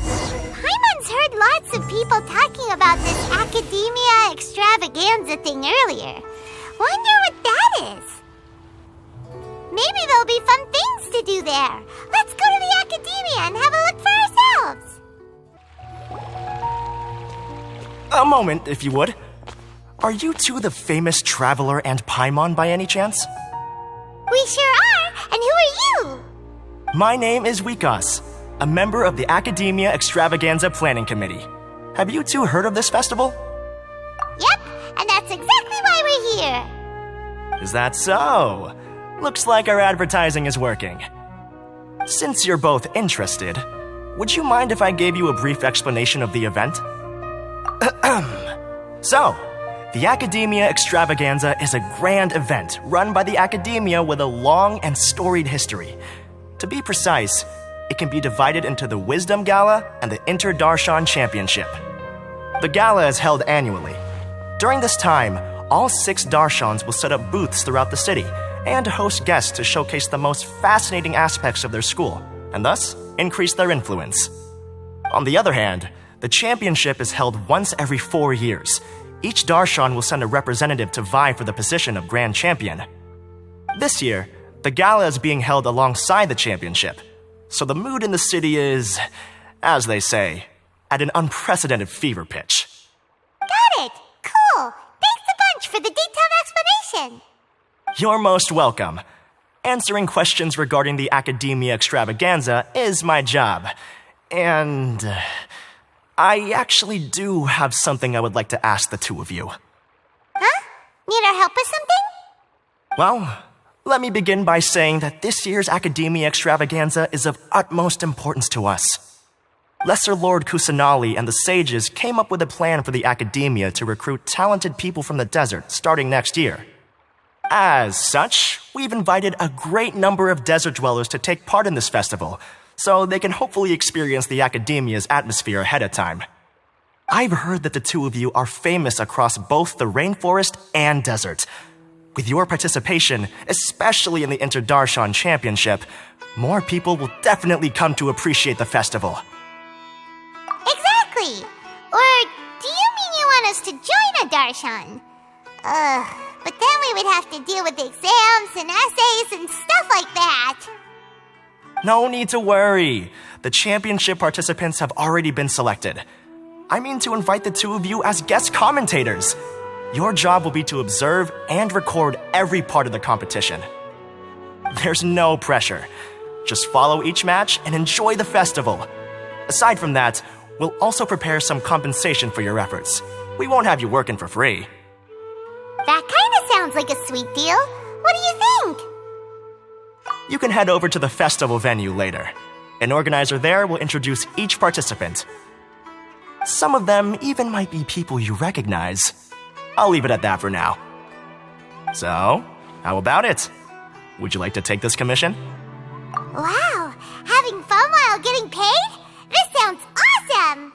Paimon's heard lots of people talking about this academia extravaganza thing earlier. Wonder what that is. Maybe there'll be fun things to do there. Let's go to the academia and have a look for ourselves. A moment, if you would. Are you two the famous traveler and Paimon by any chance? We sure are. And who are you? My name is Wikas, a member of the Academia Extravaganza Planning Committee. Have you two heard of this festival? Yep, and that's exactly why we're here. Is that so? Looks like our advertising is working. Since you're both interested, would you mind if I gave you a brief explanation of the event? So, the Academia Extravaganza is a grand event run by the Academia with a long and storied history. To be precise, it can be divided into the Wisdom Gala and the Inter-Darshan Championship. The gala is held annually. During this time, all 6 Darshans will set up booths throughout the city and host guests to showcase the most fascinating aspects of their school, and thus increase their influence. On the other hand, the championship is held once every 4 years. Each Darshan will send a representative to vie for the position of Grand Champion. This year, the gala is being held alongside the championship, so the mood in the city is, as they say, at an unprecedented fever pitch. Got it! Cool! Thanks a bunch for the detailed explanation! You're most welcome. Answering questions regarding the Academia Extravaganza is my job. And I actually do have something I would like to ask the two of you. Huh? Need our help with something? Well, let me begin by saying that this year's Academia Extravaganza is of utmost importance to us. Lesser Lord Kusanali and the sages came up with a plan for the Academia to recruit talented people from the desert starting next year. As such, we've invited a great number of desert dwellers to take part in this festival, so they can hopefully experience the Academia's atmosphere ahead of time. I've heard that the two of you are famous across both the rainforest and desert. With your participation, especially in the Inter-Darshan Championship, more people will definitely come to appreciate the festival. Exactly! Or do you mean you want us to join a Darshan? But then we would have to deal with exams and essays and stuff like that. No need to worry. The championship participants have already been selected. I mean to invite the two of you as guest commentators. Your job will be to observe and record every part of the competition. There's no pressure. Just follow each match and enjoy the festival. Aside from that, we'll also prepare some compensation for your efforts. We won't have you working for free. That kind of sounds like a sweet deal. What do you think? You can head over to the festival venue later. An organizer there will introduce each participant. Some of them even might be people you recognize. I'll leave it at that for now. So, how about it? Would you like to take this commission? Wow! Having fun while getting paid? This sounds awesome!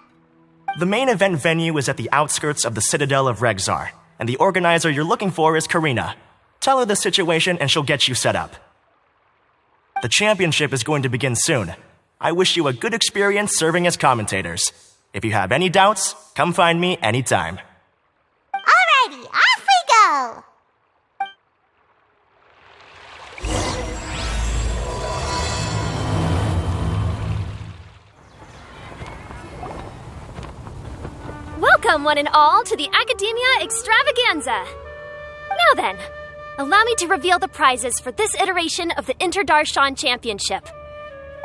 The main event venue is at the outskirts of the Citadel of Regzar, and the organizer you're looking for is Karina. Tell her the situation and she'll get you set up. The championship is going to begin soon. I wish you a good experience serving as commentators. If you have any doubts, come find me anytime. Alrighty, off we go! Welcome, one and all, to the Academia Extravaganza! Now then, allow me to reveal the prizes for this iteration of the Inter-Darshan Championship.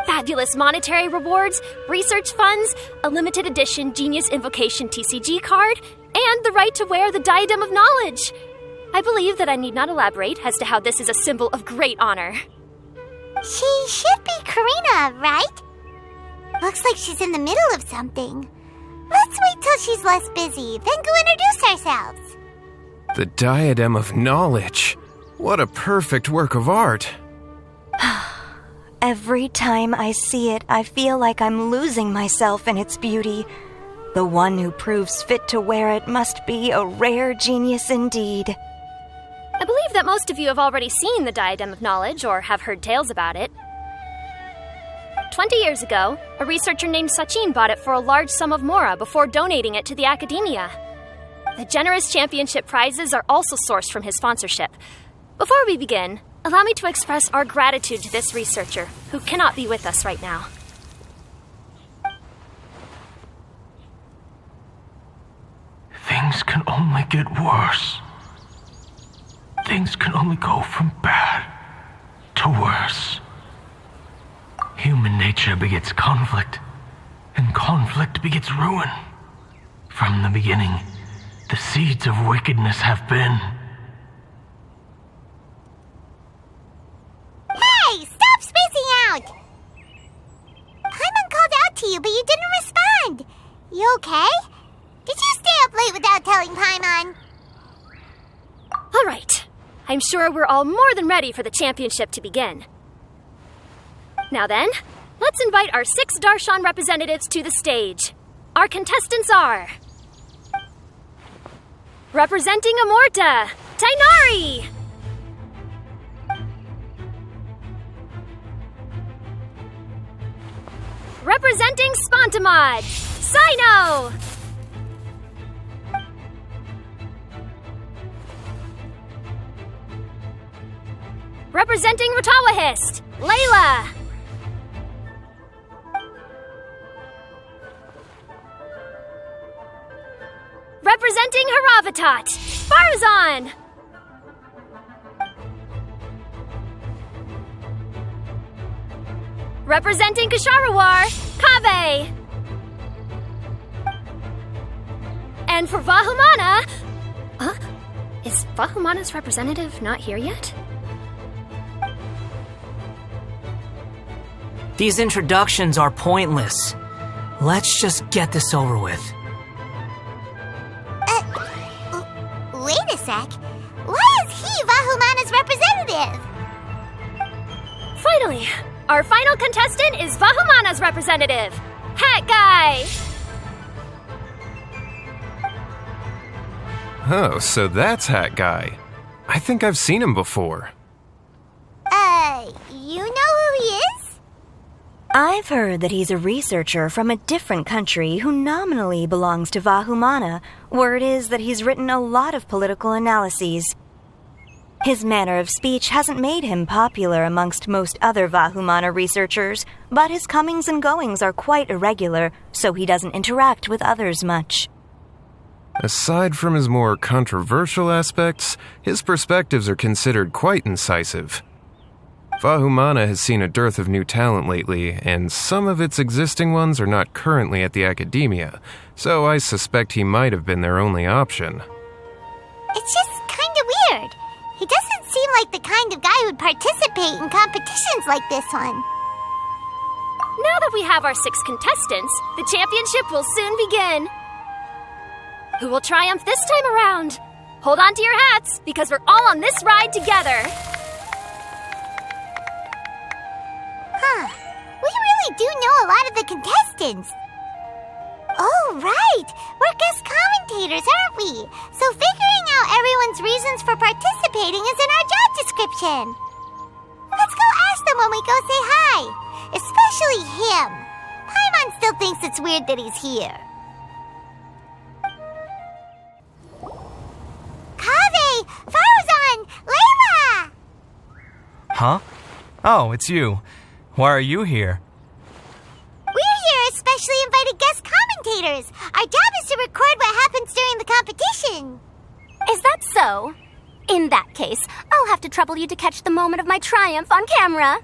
Fabulous monetary rewards, research funds, a limited edition Genius Invocation TCG card, and the right to wear the Diadem of Knowledge. I believe that I need not elaborate as to how this is a symbol of great honor. She should be Karina, right? Looks like she's in the middle of something. Let's wait till she's less busy, then go introduce ourselves. The Diadem of Knowledge. What a perfect work of art. Every time I see it, I feel like I'm losing myself in its beauty. The one who proves fit to wear it must be a rare genius indeed. I believe that most of you have already seen the Diadem of Knowledge or have heard tales about it. 20 years ago, a researcher named Sachin bought it for a large sum of mora before donating it to the Academia. The generous championship prizes are also sourced from his sponsorship. Before we begin, allow me to express our gratitude to this researcher, who cannot be with us right now. Things can only get worse. Things can only go from bad to worse. Human nature begets conflict, and conflict begets ruin. From the beginning, the seeds of wickedness have been. Hey, stop spacing out! Paimon called out to you, but you didn't respond. You okay? Did you stay up late without telling Paimon? All right. I'm sure we're all more than ready for the championship to begin. Now then, let's invite our 6 Darshan representatives to the stage. Our contestants are... Representing Amorta, Tainari! Representing Spontamod, Sino! Representing Ratawahist, Layla! Representing Haravatat, Farzan! Representing Kasharawar, Kaveh! And for Vahumana... Is Vahumana's representative not here yet? These introductions are pointless. Let's just get this over with. Wait a sec. Why is he Vahumana's representative? Finally, our final contestant is Vahumana's representative, Hat Guy! Oh, so that's Hat Guy. I think I've seen him before. You know who he is? I've heard that he's a researcher from a different country who nominally belongs to Vahumana. Word is that he's written a lot of political analyses. His manner of speech hasn't made him popular amongst most other Vahumana researchers, but his comings and goings are quite irregular, so he doesn't interact with others much. Aside from his more controversial aspects, his perspectives are considered quite incisive. Vahumana has seen a dearth of new talent lately, and some of its existing ones are not currently at the Academia, so I suspect he might have been their only option. It's just kinda weird. He doesn't seem like the kind of guy who'd participate in competitions like this one. Now that we have our 6 contestants, the championship will soon begin. Who will triumph this time around? Hold on to your hats, because we're all on this ride together. We really do know a lot of the contestants. Oh, right. We're guest commentators, aren't we? So figuring out everyone's reasons for participating is in our job description. Let's go ask them when we go say hi. Especially him. Paimon still thinks it's weird that he's here. Kaveh! Farzan! Layla! Huh? Oh, it's you. Why are you here? We're here as specially invited guest commentators. Our job is to record what happens during the competition. Is that so? In that case, I'll have to trouble you to catch the moment of my triumph on camera.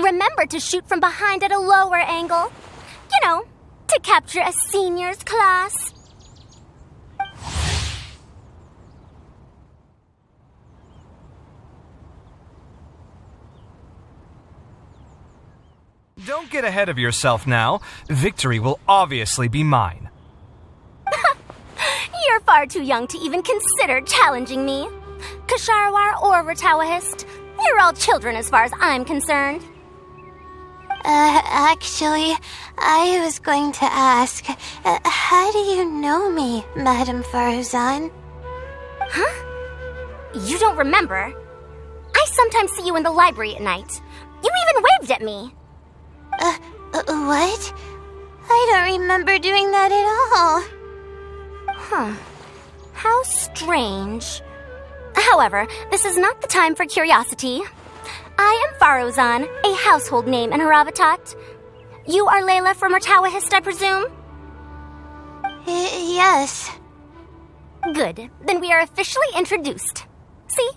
Remember to shoot from behind at a lower angle. You know, to capture a seniors class. Don't get ahead of yourself now. Victory will obviously be mine. You're far too young to even consider challenging me. Kasharawar or Ratawahist, you're all children as far as I'm concerned. Actually, I was going to ask, how do you know me, Madame Farzan? Huh? You don't remember? I sometimes see you in the library at night. You even waved at me. What? I don't remember doing that at all. Huh. How strange. However, this is not the time for curiosity. I am Farozan, a household name in Haravatat. You are Layla from Artawahist, I presume? Yes. Good. Then we are officially introduced. See?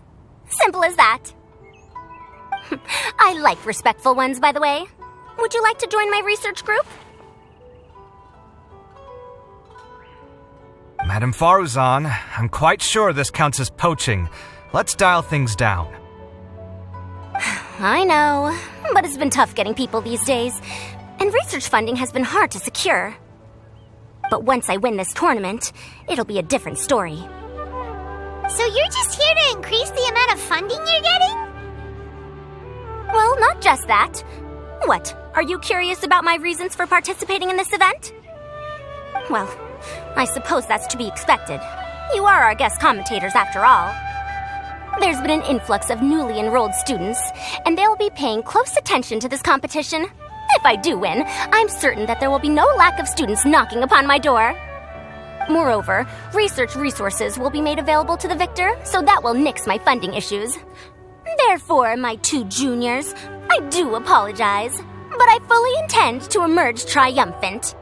Simple as that. I like respectful ones, by the way. Would you like to join my research group? Madam Faruzan, I'm quite sure this counts as poaching. Let's dial things down. I know, but it's been tough getting people these days, and research funding has been hard to secure. But once I win this tournament, it'll be a different story. So you're just here to increase the amount of funding you're getting? Well, not just that. What, are you curious about my reasons for participating in this event? Well, I suppose that's to be expected. You are our guest commentators after all. There's been an influx of newly enrolled students, and they'll be paying close attention to this competition. If I do win, I'm certain that there will be no lack of students knocking upon my door. Moreover, research resources will be made available to the victor, so that will nix my funding issues. Therefore, my two juniors, I do apologize, but I fully intend to emerge triumphant.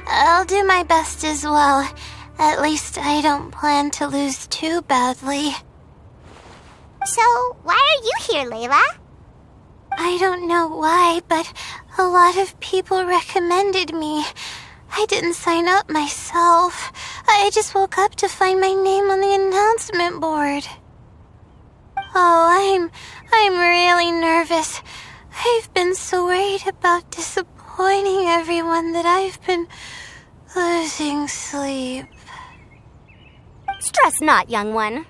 I'll do my best as well. At least I don't plan to lose too badly. So, why are you here, Layla? I don't know why, but a lot of people recommended me. I didn't sign up myself. I just woke up to find my name on the announcement board. Oh, I'm really nervous. I've been so worried about disappointing everyone that I've been losing sleep. Stress not, young one.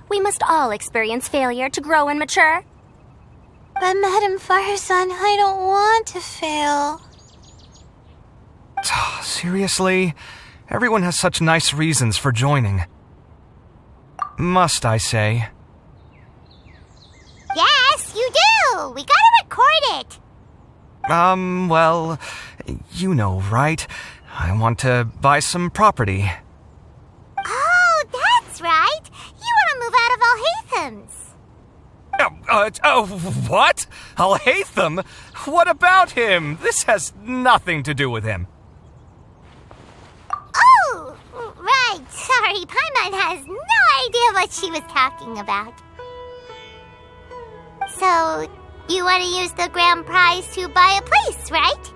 We must all experience failure to grow and mature. But Madam Farsan, I don't want to fail. Seriously? Everyone has such nice reasons for joining. Must I say? Yes, you do! We gotta record it! Well, you know, right? I want to buy some property. Oh, that's right! You want to move out of Alhatham's. What? Alhatham? What about him? This has nothing to do with him. Oh, right. Sorry, Paimon has no idea what she was talking about. So, you want to use the grand prize to buy a place, right?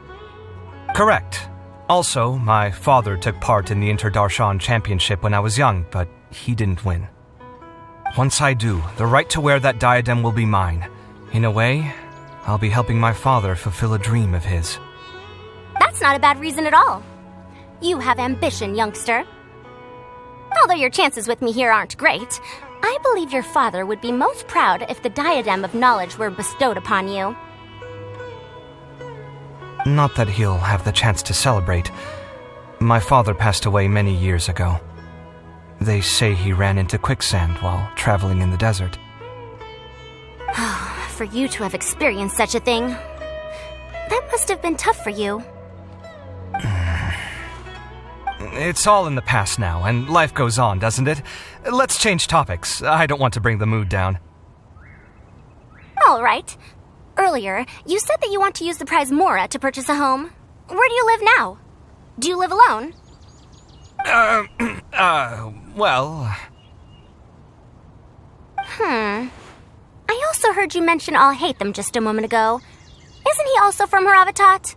Correct. Also, my father took part in the Interdarshan Championship when I was young, but he didn't win. Once I do, the right to wear that diadem will be mine. In a way, I'll be helping my father fulfill a dream of his. That's not a bad reason at all. You have ambition, youngster. Although your chances with me here aren't great, I believe your father would be most proud if the diadem of knowledge were bestowed upon you. Not that he'll have the chance to celebrate. My father passed away many years ago. They say he ran into quicksand while traveling in the desert. For you to have experienced such a thing, that must have been tough for you. It's all in the past now, and life goes on, doesn't it? Let's change topics. I don't want to bring the mood down. All right. Earlier, you said that you want to use the prize Mora to purchase a home. Where do you live now? Do you live alone? Well... I also heard you mention Alhatham just a moment ago. Isn't he also from Haravatat?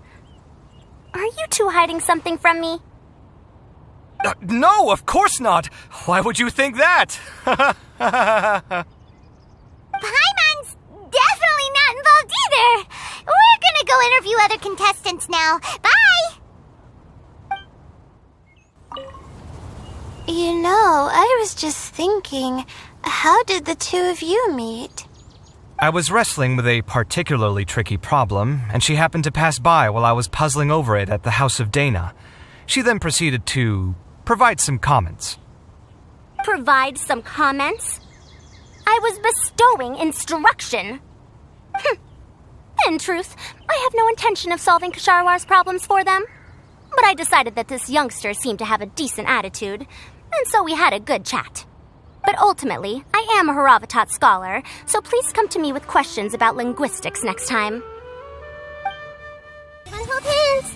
Are you two hiding something from me? No, of course not! Why would you think that? Paimon's definitely not involved either! We're gonna go interview other contestants now. Bye! You know, I was just thinking, how did the two of you meet? I was wrestling with a particularly tricky problem, and she happened to pass by while I was puzzling over it at the House of Dana. She then proceeded to provide some comments. Provide some comments? I was bestowing instruction. In truth, I have no intention of solving Ksharowar's problems for them. But I decided that this youngster seemed to have a decent attitude, and so we had a good chat. But ultimately, I am a Haravatat scholar, so please come to me with questions about linguistics next time. Everyone hold hands.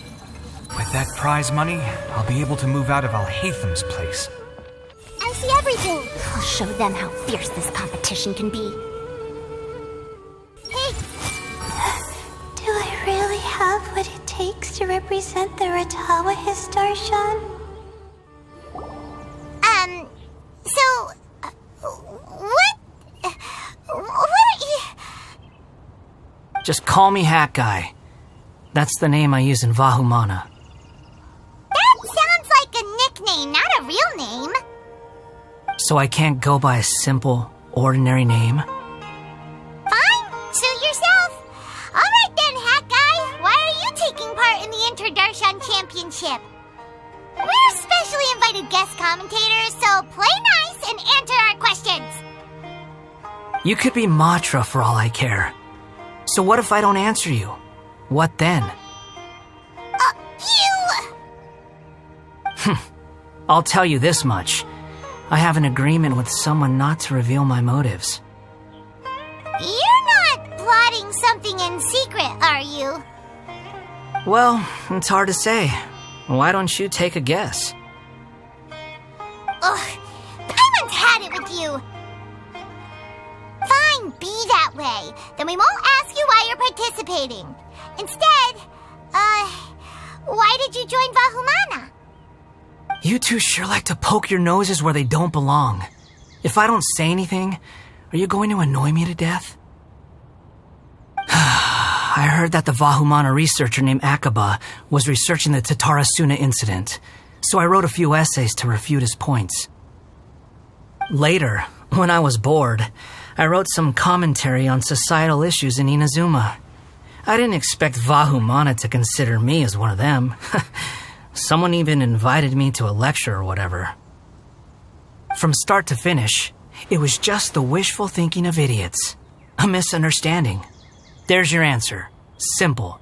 With that prize money, I'll be able to move out of Alhatham's place. I see everything. I'll show them how fierce this competition can be. Hey, Do I really have what it takes to represent the Ratawa Darshan? What are you... Just call me Hat Guy. That's the name I use in Vahumana. That sounds like a nickname, not a real name. So I can't go by a simple, ordinary name? Fine, suit yourself. All right then, Hat Guy. Why are you taking part in the Inter-Darshan Championship? We're specially invited guest commentators, so play nice and answer our questions. You could be Matra for all I care. So what if I don't answer you? What then? I'll tell you this much. I have an agreement with someone not to reveal my motives. You're not plotting something in secret, are you? Well, it's hard to say. Why don't you take a guess? Ugh, Paimon's had it with you. Fine, be that way. Then we won't ask you why you're participating. Instead, why did you join Vahumana? You two sure like to poke your noses where they don't belong. If I don't say anything, are you going to annoy me to death? I heard that the Vahumana researcher named Akaba was researching the Tatarasuna incident, so I wrote a few essays to refute his points. Later, when I was bored, I wrote some commentary on societal issues in Inazuma. I didn't expect Vahumana to consider me as one of them. Someone even invited me to a lecture or whatever. From start to finish, it was just the wishful thinking of idiots. A misunderstanding. There's your answer. Simple.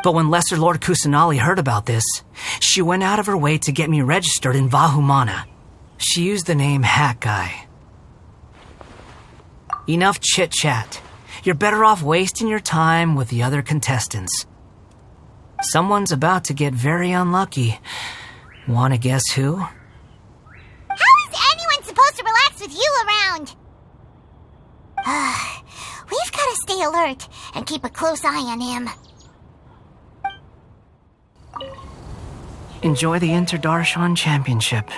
But when Lesser Lord Kusanali heard about this, she went out of her way to get me registered in Vahumana. She used the name Hat Guy. Enough chit-chat. You're better off wasting your time with the other contestants. Someone's about to get very unlucky. Wanna guess who? How is anyone supposed to relax with you around? We've got to stay alert and keep a close eye on him. Enjoy the Inter-Darshan Championship.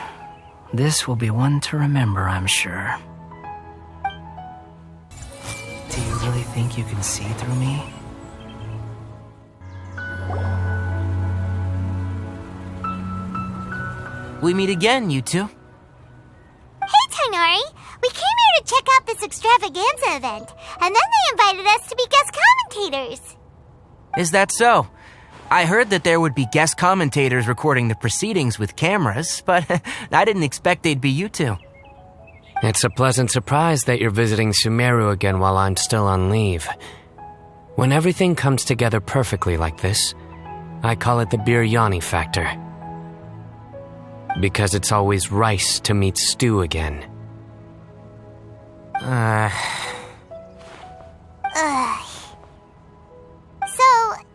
This will be one to remember, I'm sure. Do you really think you can see through me? We meet again, you two. Hey, Tainari. We came here to check out this extravaganza event, and then they invited us to be guest commentators. Is that so? I heard that there would be guest commentators recording the proceedings with cameras, but I didn't expect they'd be you two. It's a pleasant surprise that you're visiting Sumeru again while I'm still on leave. When everything comes together perfectly like this, I call it the biryani factor. Because it's always rice to meet stew again. So,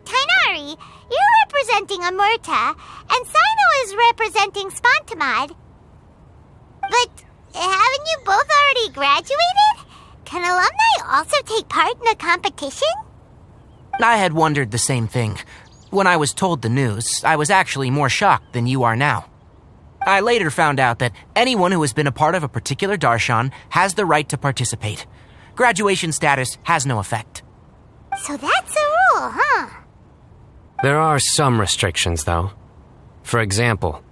Tainari, you're representing Amurta, and Sino is representing Spantamad. But haven't you both already graduated? Can alumni also take part in the competition? I had wondered the same thing. When I was told the news, I was actually more shocked than you are now. I later found out that anyone who has been a part of a particular darshan has the right to participate. Graduation status has no effect. So that's a rule, huh? There are some restrictions, though. For example,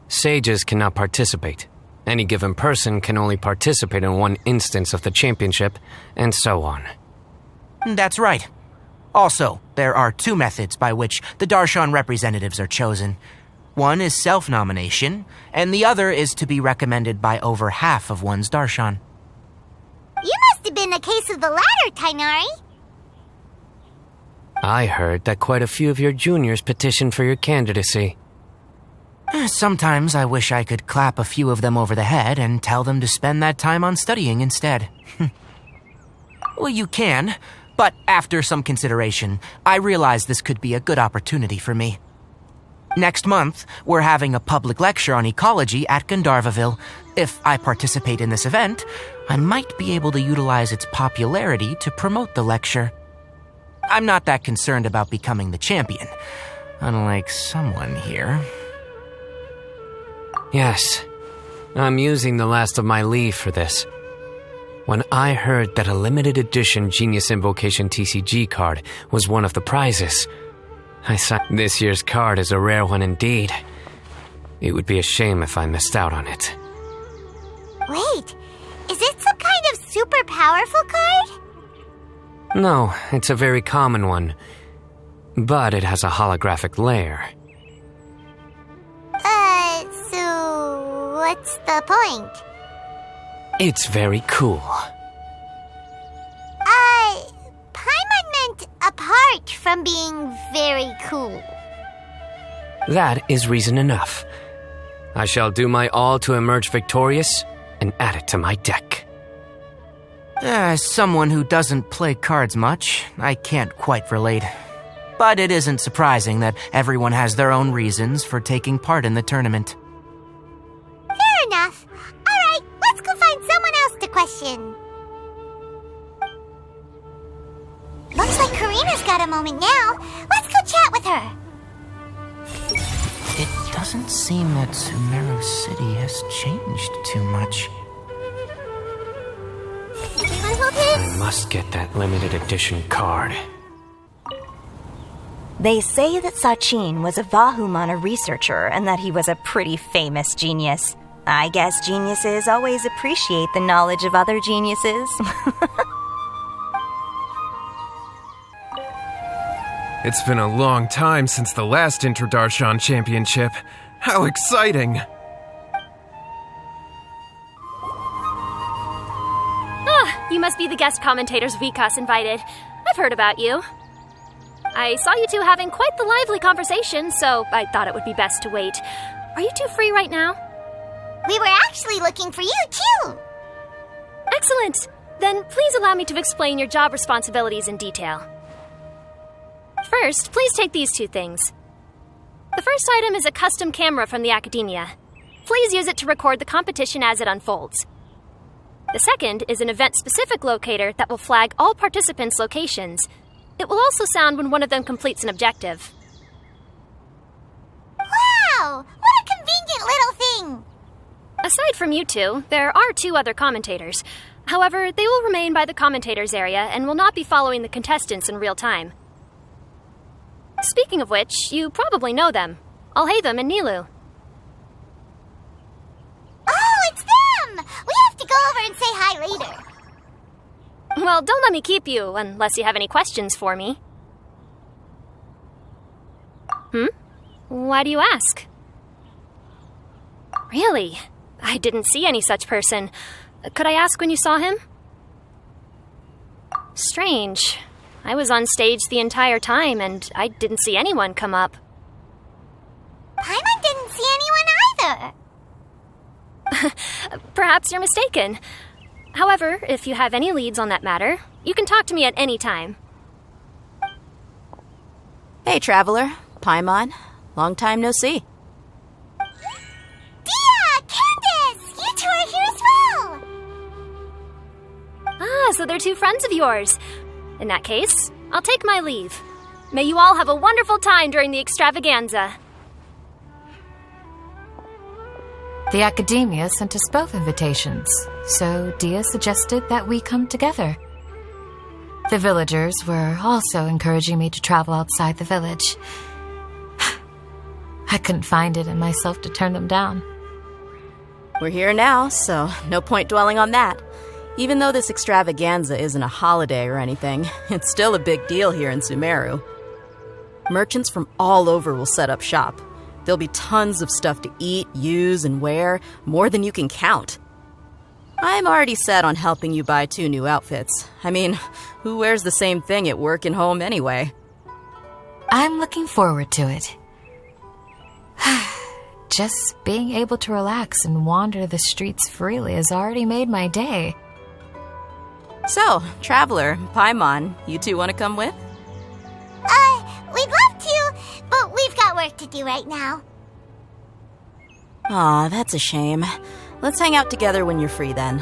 sages cannot participate. Any given person can only participate in one instance of the championship, and so on. That's right. Also, there are two methods by which the darshan representatives are chosen. One is self-nomination, and the other is to be recommended by over half of one's darshan. You must have been a case of the latter, Tainari. I heard that quite a few of your juniors petitioned for your candidacy. Sometimes I wish I could clap a few of them over the head and tell them to spend that time on studying instead. Well, you can, but after some consideration, I realize this could be a good opportunity for me. Next month, we're having a public lecture on ecology at Gandharvaville. If I participate in this event, I might be able to utilize its popularity to promote the lecture. I'm not that concerned about becoming the champion, unlike someone here. Yes, I'm using the last of my leave for this. When I heard that a limited edition Genius Invocation TCG card was one of the prizes, I signed. This year's card is a rare one indeed. It would be a shame if I missed out on it. Wait, is it some kind of super powerful card? No, it's a very common one. But it has a holographic layer. So what's the point? It's very cool. Paimon meant apart from being very cool. That is reason enough. I shall do my all to emerge victorious and add it to my deck. As someone who doesn't play cards much, I can't quite relate. But it isn't surprising that everyone has their own reasons for taking part in the tournament. Fair enough. Alright, let's go find someone else to question. Looks like Karina's got a moment now. Let's go chat with her. It doesn't seem that Sumeru City has changed too much. Everyone hold his. I must get that limited edition card. They say that Sachin was a Vahumana researcher and that he was a pretty famous genius. I guess geniuses always appreciate the knowledge of other geniuses. It's been a long time since the last Interdarshan Championship. How exciting! You must be the guest commentators Vikas invited. I've heard about you. I saw you two having quite the lively conversation, so I thought it would be best to wait. Are you two free right now? We were actually looking for you, too. Excellent! Then please allow me to explain your job responsibilities in detail. First, please take these two things. The first item is a custom camera from the Academia. Please use it to record the competition as it unfolds. The second is an event-specific locator that will flag all participants' locations. It will also sound when one of them completes an objective. Wow! What a convenient little thing! Aside from you two, there are two other commentators. However, they will remain by the commentators area and will not be following the contestants in real time. Speaking of which, you probably know them. Alhaitham and Nilu. Oh, it's them! We have to go over and say hi later. Well, don't let me keep you, unless you have any questions for me. Why do you ask? Really? I didn't see any such person. Could I ask when you saw him? Strange. I was on stage the entire time, and I didn't see anyone come up. Paimon didn't see anyone either. Perhaps you're mistaken. However, if you have any leads on that matter, you can talk to me at any time. Hey, Traveler. Paimon. Long time no see. Dia! Candace! You two are here as well! Ah, so they're two friends of yours. In that case, I'll take my leave. May you all have a wonderful time during the extravaganza. The Academia sent us both invitations, so Dia suggested that we come together. The villagers were also encouraging me to travel outside the village. I couldn't find it in myself to turn them down. We're here now, so no point dwelling on that. Even though this extravaganza isn't a holiday or anything, it's still a big deal here in Sumeru. Merchants from all over will set up shop. There'll be tons of stuff to eat, use, and wear, more than you can count. I'm already set on helping you buy 2 new outfits. I mean, who wears the same thing at work and home anyway? I'm looking forward to it. Just being able to relax and wander the streets freely has already made my day. So, Traveler, Paimon, you two want to come with? We'd love to, but we've got work to do right now. Aw, that's a shame. Let's hang out together when you're free then.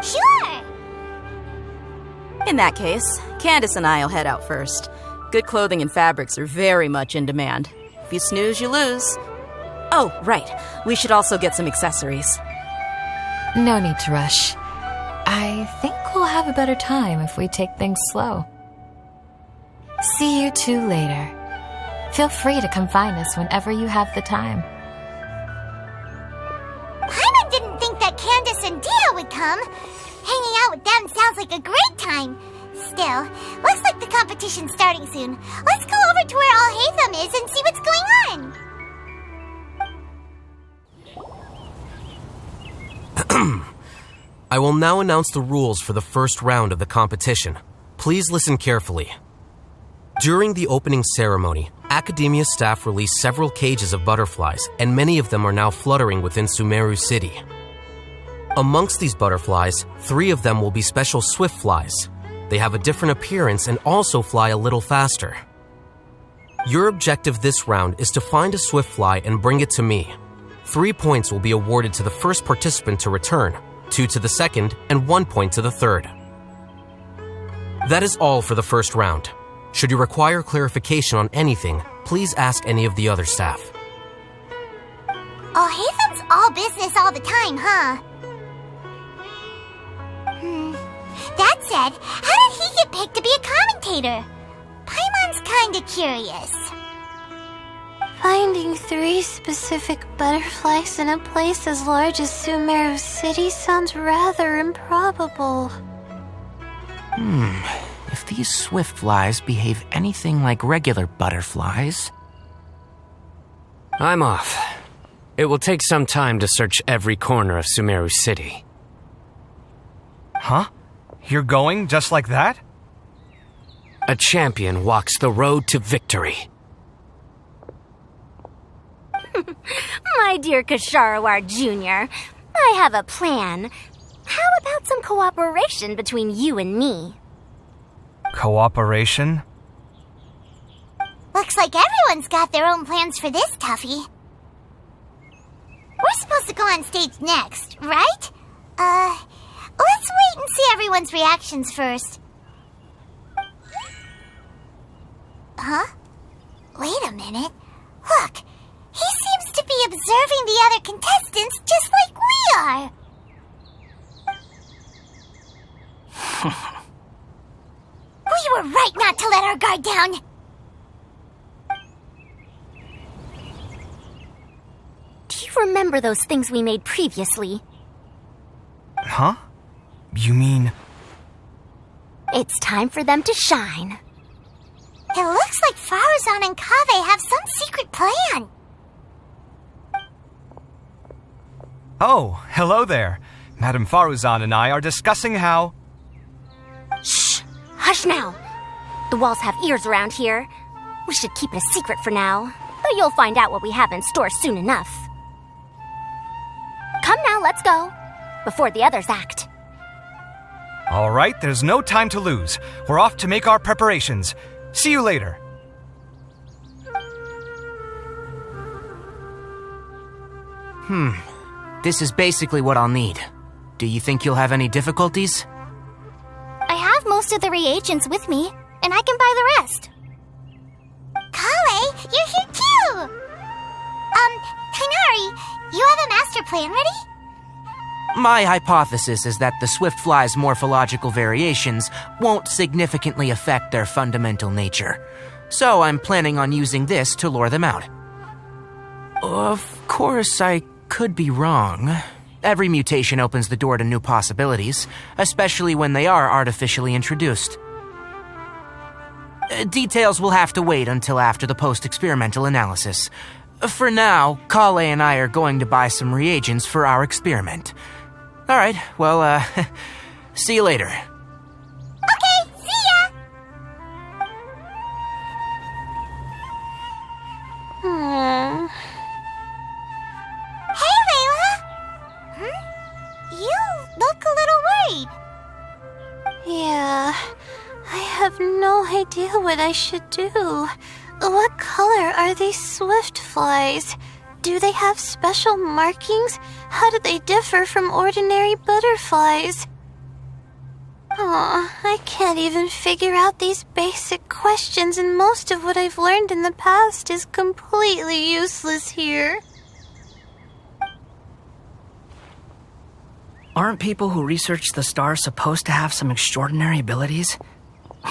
Sure! In that case, Candace and I'll head out first. Good clothing and fabrics are very much in demand. If you snooze, you lose. Oh, right. We should also get some accessories. No need to rush. I think we'll have a better time if we take things slow. See you two later. Feel free to come find us whenever you have the time. Paimon didn't think that Candace and Dia would come. Hanging out with them sounds like a great time. Still, looks like the competition's starting soon. Let's go over to where Alhaitham is and see what's going on. I will now announce the rules for the first round of the competition. Please listen carefully. During the opening ceremony, Academia staff released several cages of butterflies, and many of them are now fluttering within Sumeru City. Amongst these butterflies, 3 of them will be special swift flies. They have a different appearance and also fly a little faster. Your objective this round is to find a swift fly and bring it to me. 3 points will be awarded to the first participant to return, 2 to the second, and 1 point to the third. That is all for the first round. Should you require clarification on anything, please ask any of the other staff. Alhaitham's all business all the time, huh? That said, how did he get picked to be a commentator? Paimon's kinda curious. Finding 3 specific butterflies in a place as large as Sumeru City sounds rather improbable. If these swift flies behave anything like regular butterflies... I'm off. It will take some time to search every corner of Sumeru City. Huh? You're going just like that? A champion walks the road to victory. My dear Kasharawar Jr., I have a plan. How about some cooperation between you and me? Cooperation? Looks like everyone's got their own plans for this, Tuffy. We're supposed to go on stage next, right? Let's wait and see everyone's reactions first. Huh? Wait a minute. Look, he seems to be observing the other contestants just like we are. We were right not to let our guard down. Do you remember those things we made previously? Huh? You mean... It's time for them to shine. It looks like Faruzan and Kaveh have some secret plan. Oh, hello there. Madame Faruzan and I are discussing how... Shh! Hush now! The walls have ears around here. We should keep it a secret for now, but you'll find out what we have in store soon enough. Come now, let's go, before the others act. All right, there's no time to lose. We're off to make our preparations. See you later. This is basically what I'll need. Do you think you'll have any difficulties? I have most of the reagents with me, and I can buy the rest. Kale, you're here too! Kainari, you have a master plan ready? My hypothesis is that the swift fly's morphological variations won't significantly affect their fundamental nature. So I'm planning on using this to lure them out. Of course, I could be wrong. Every mutation opens the door to new possibilities, especially when they are artificially introduced. Details will have to wait until after the post-experimental analysis. For now, Kale and I are going to buy some reagents for our experiment. All right, well, see you later. Okay, see ya! idea what I should do. What color are these swift flies? Do they have special markings? How do they differ from ordinary butterflies? I can't even figure out these basic questions, and most of what I've learned in the past is completely useless here. Aren't people who research the stars supposed to have some extraordinary abilities?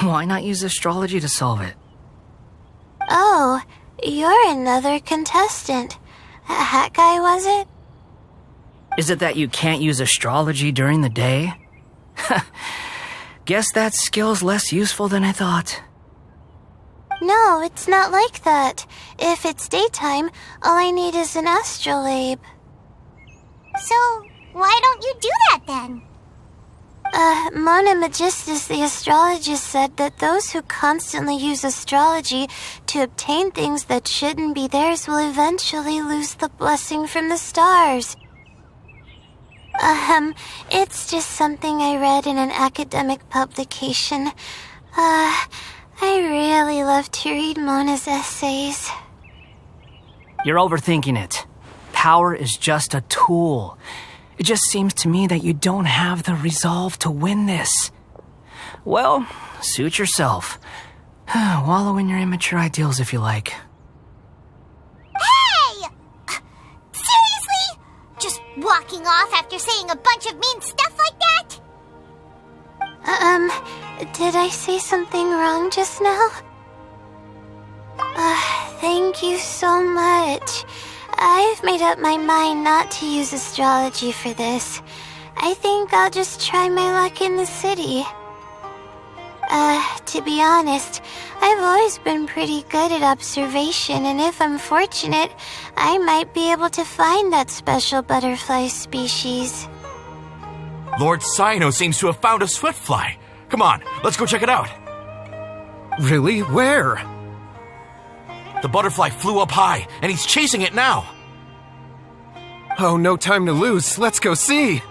Why not use astrology to solve it? Oh, you're another contestant. A hat guy, was it? Is it that you can't use astrology during the day? Guess that skill's less useful than I thought. No, it's not like that. If it's daytime, all I need is an astrolabe. So, why don't you do that then? Mona Magistus, the astrologist, said that those who constantly use astrology to obtain things that shouldn't be theirs will eventually lose the blessing from the stars. It's just something I read in an academic publication. I really love to read Mona's essays. You're overthinking it. Power is just a tool. It just seems to me that you don't have the resolve to win this. Well, suit yourself. Wallow in your immature ideals if you like. Hey! Seriously? Just walking off after saying a bunch of mean stuff like that? Did I say something wrong just now? Thank you so much. I've made up my mind not to use astrology for this. I think I'll just try my luck in the city. To be honest, I've always been pretty good at observation, and if I'm fortunate, I might be able to find that special butterfly species. Lord Sino seems to have found a swiftfly. Come on, let's go check it out. Really? Where? The butterfly flew up high, and he's chasing it now. Oh, no time to lose. Let's go see.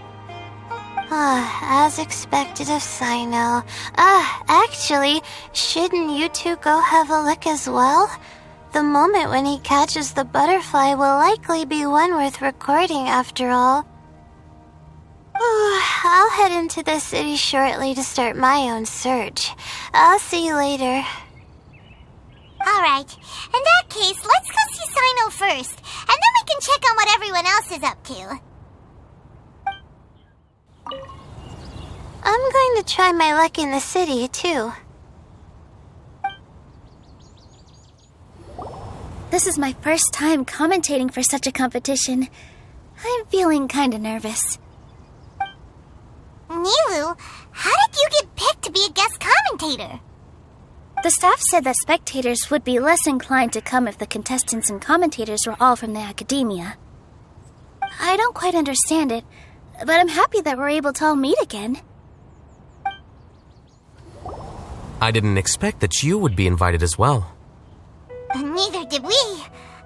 As expected of Sino. Actually, shouldn't you two go have a look as well? The moment when he catches the butterfly will likely be one worth recording after all. I'll head into the city shortly to start my own search. I'll see you later. Alright, in that case, let's go see Sino first, and then we can check on what everyone else is up to. I'm going to try my luck in the city, too. This is my first time commentating for such a competition. I'm feeling kinda nervous. Nilu, how did you get picked to be a guest commentator? The staff said that spectators would be less inclined to come if the contestants and commentators were all from the academia. I don't quite understand it, but I'm happy that we're able to all meet again. I didn't expect that you would be invited as well. Neither did we.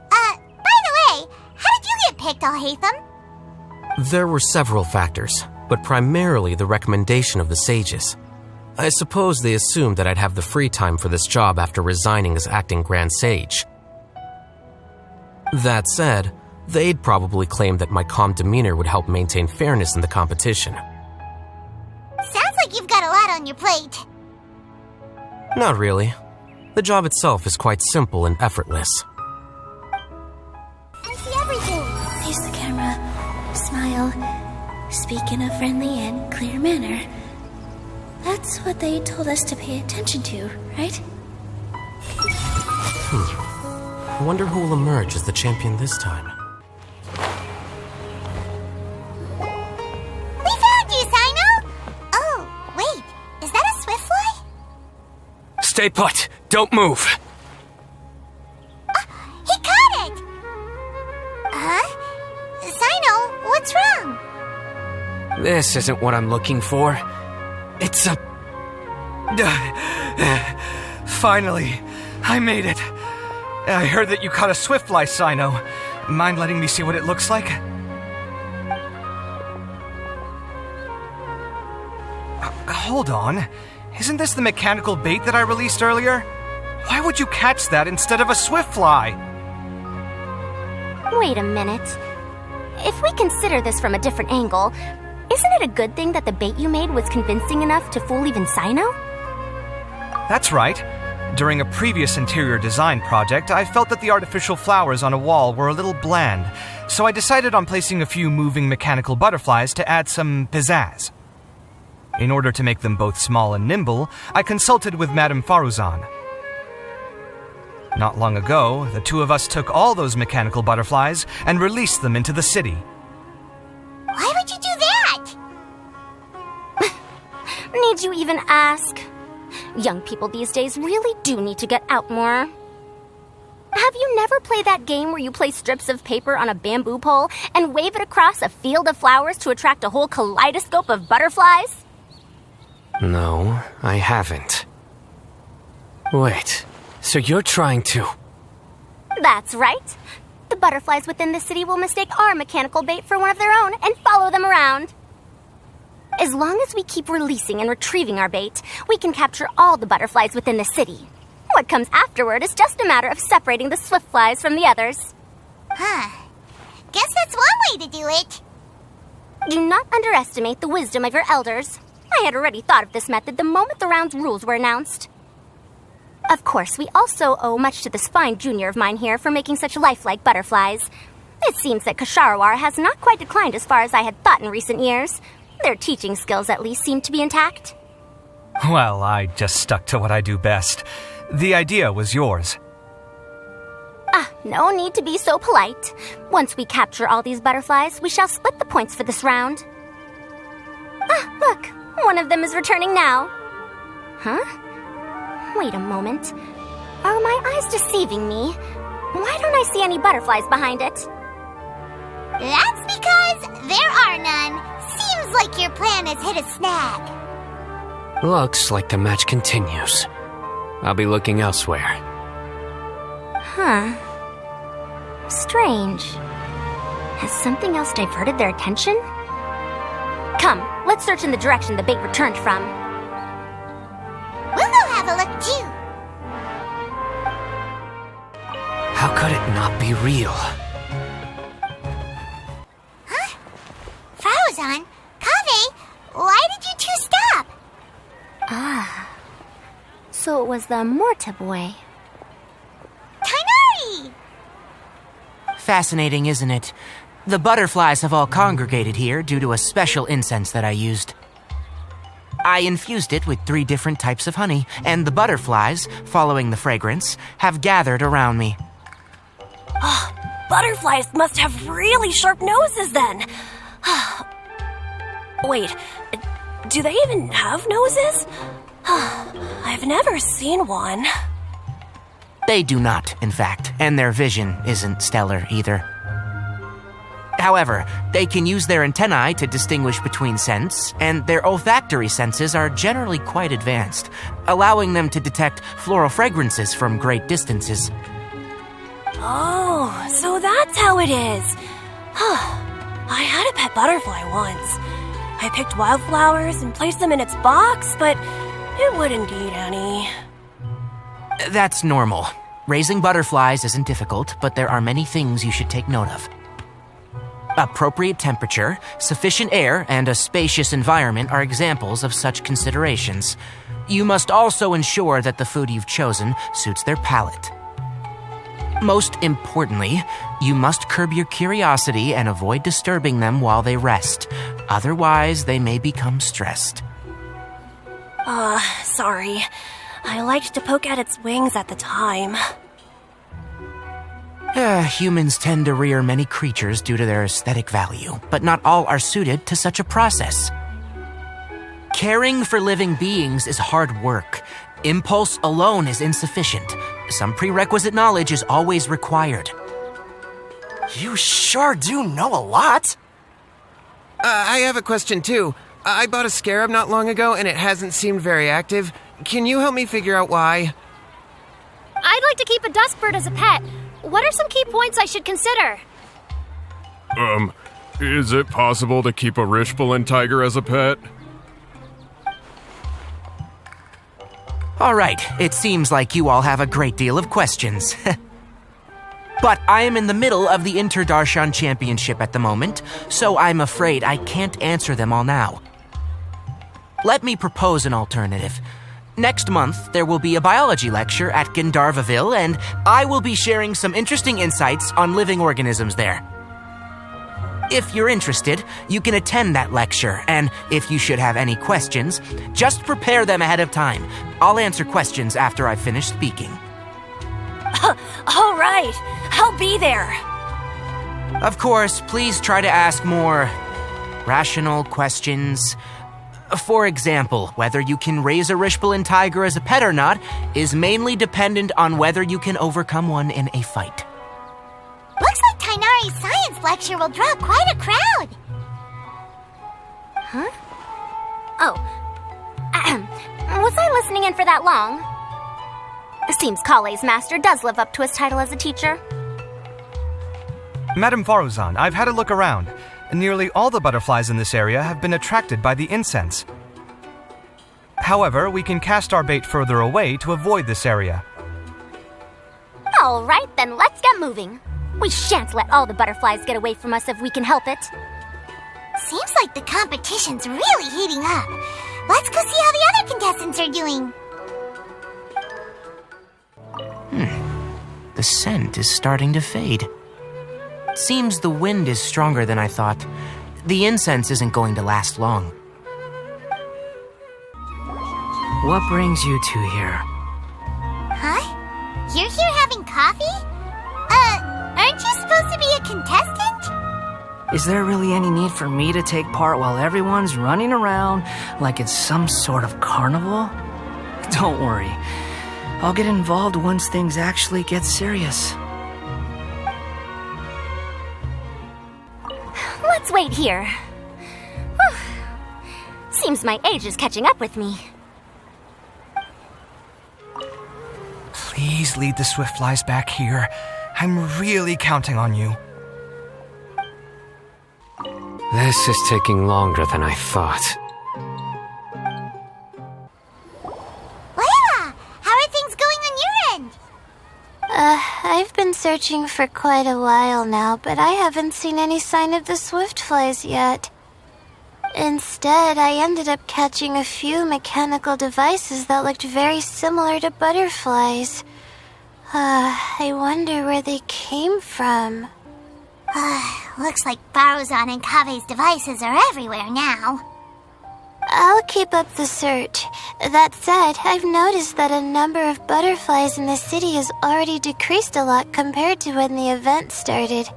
By the way, how did you get picked, Alhaitham? There were several factors, but primarily the recommendation of the sages. I suppose they assumed that I'd have the free time for this job after resigning as acting Grand Sage. That said, they'd probably claim that my calm demeanor would help maintain fairness in the competition. Sounds like you've got a lot on your plate. Not really. The job itself is quite simple and effortless. I see everything. Face the camera, smile, speak in a friendly and clear manner. That's what they told us to pay attention to, right? I wonder who will emerge as the champion this time. We found you, Sino! Oh, wait, is that a swiftfly? Stay put! Don't move! He caught it! Huh? Sino, what's wrong? This isn't what I'm looking for. It's a... Finally, I made it. I heard that you caught a swiftfly, Sino. Mind letting me see what it looks like? Hold on. Isn't this the mechanical bait that I released earlier? Why would you catch that instead of a swift fly? Wait a minute. If we consider this from a different angle, isn't it a good thing that the bait you made was convincing enough to fool even Sino? That's right. During a previous interior design project, I felt that the artificial flowers on a wall were a little bland, so I decided on placing a few moving mechanical butterflies to add some pizzazz. In order to make them both small and nimble, I consulted with Madame Faruzan. Not long ago, the two of us took all those mechanical butterflies and released them into the city. Why would you do that? Need you even ask? Young people these days really do need to get out more. Have you never played that game where you place strips of paper on a bamboo pole and wave it across a field of flowers to attract a whole kaleidoscope of butterflies? No, I haven't. Wait, so you're trying to... That's right. The butterflies within the city will mistake our mechanical bait for one of their own and follow them around. As long as we keep releasing and retrieving our bait, we can capture all the butterflies within the city. What comes afterward is just a matter of separating the swift flies from the others. Huh. Guess that's one way to do it. Do not underestimate the wisdom of your elders. I had already thought of this method the moment the round's rules were announced. Of course, we also owe much to this fine junior of mine here for making such lifelike butterflies. It seems that Kasharawar has not quite declined as far as I had thought in recent years. Their teaching skills at least seem to be intact. Well, I just stuck to what I do best. The idea was yours. No need to be so polite. Once we capture all these butterflies, we shall split the points for this round. Look, one of them is returning now. Huh? Wait a moment. Are my eyes deceiving me? Why don't I see any butterflies behind it? That's because there are none. Seems like your plan has hit a snag. Looks like the match continues. I'll be looking elsewhere. Huh. Strange. Has something else diverted their attention? Come, let's search in the direction the bait returned from. We'll go have a look too. How could it not be real? Huh? Faruzan? Kaveh? Why did you two stop? So it was the Morta boy. Tainari! Fascinating, isn't it? The butterflies have all congregated here due to a special incense that I used. I infused it with 3 different types of honey, and the butterflies, following the fragrance, have gathered around me. Butterflies must have really sharp noses then. Wait, do they even have noses? I've never seen one. They do not, in fact, and their vision isn't stellar either. However, they can use their antennae to distinguish between scents, and their olfactory senses are generally quite advanced, allowing them to detect floral fragrances from great distances. Oh, so that's how it is. I had a pet butterfly once. I picked wildflowers and placed them in its box, but it wouldn't eat any. That's normal. Raising butterflies isn't difficult, but there are many things you should take note of. Appropriate temperature, sufficient air, and a spacious environment are examples of such considerations. You must also ensure that the food you've chosen suits their palate. Most importantly, you must curb your curiosity and avoid disturbing them while they rest. Otherwise, they may become stressed. Sorry. I liked to poke at its wings at the time. Humans tend to rear many creatures due to their aesthetic value, but not all are suited to such a process. Caring for living beings is hard work. Impulse alone is insufficient. Some prerequisite knowledge is always required. You sure do know a lot. I have a question too. I bought a scarab not long ago and it hasn't seemed very active. Can you help me figure out why? I'd like to keep a dustbird as a pet. What are some key points I should consider? Is it possible to keep a Rishbalin tiger as a pet? All right, it seems like you all have a great deal of questions. But I am in the middle of the Inter-Darshan Championship at the moment, so I'm afraid I can't answer them all now. Let me propose an alternative. Next month, there will be a biology lecture at Gandharvaville, and I will be sharing some interesting insights on living organisms there. If you're interested, you can attend that lecture, and if you should have any questions, just prepare them ahead of time. I'll answer questions after I've finished speaking. All right, I'll be there. Of course, please try to ask more rational questions. For example, whether you can raise a Rishpalin tiger as a pet or not is mainly dependent on whether you can overcome one in a fight. Looks like Tainari's science lecture will draw quite a crowd. Huh? Oh. Was I listening in for that long? It seems Kale's master does live up to his title as a teacher. Madame Faruzan, I've had a look around. Nearly all the butterflies in this area have been attracted by the incense. However, we can cast our bait further away to avoid this area. All right, then let's get moving. We shan't let all the butterflies get away from us if we can help it. Seems like the competition's really heating up. Let's go see how the other contestants are doing. The scent is starting to fade. Seems the wind is stronger than I thought. The incense isn't going to last long. What brings you two here? Huh? You're here having coffee? Aren't you supposed to be a contestant? Is there really any need for me to take part while everyone's running around like it's some sort of carnival? Don't worry. I'll get involved once things actually get serious. Let's wait here. Whew. Seems my age is catching up with me. Please lead the Swiftflies back here. I'm really counting on you. This is taking longer than I thought. Layla, how are things going on your end? I've been searching for quite a while now, but I haven't seen any sign of the Swiftflies yet. Instead, I ended up catching a few mechanical devices that looked very similar to butterflies. I wonder where they came from. Looks like Baruzan and Kave's devices are everywhere now. I'll keep up the search. That said, I've noticed that a number of butterflies in the city has already decreased a lot compared to when the event started.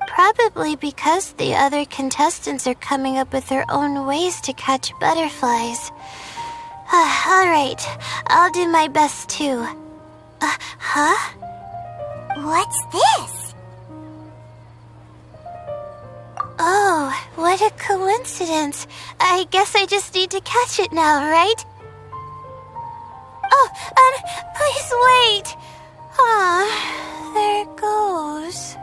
Probably because the other contestants are coming up with their own ways to catch butterflies. Alright, I'll do my best too. Huh? What's this? Oh, what a coincidence. I guess I just need to catch it now, right? Oh, please wait. There it goes.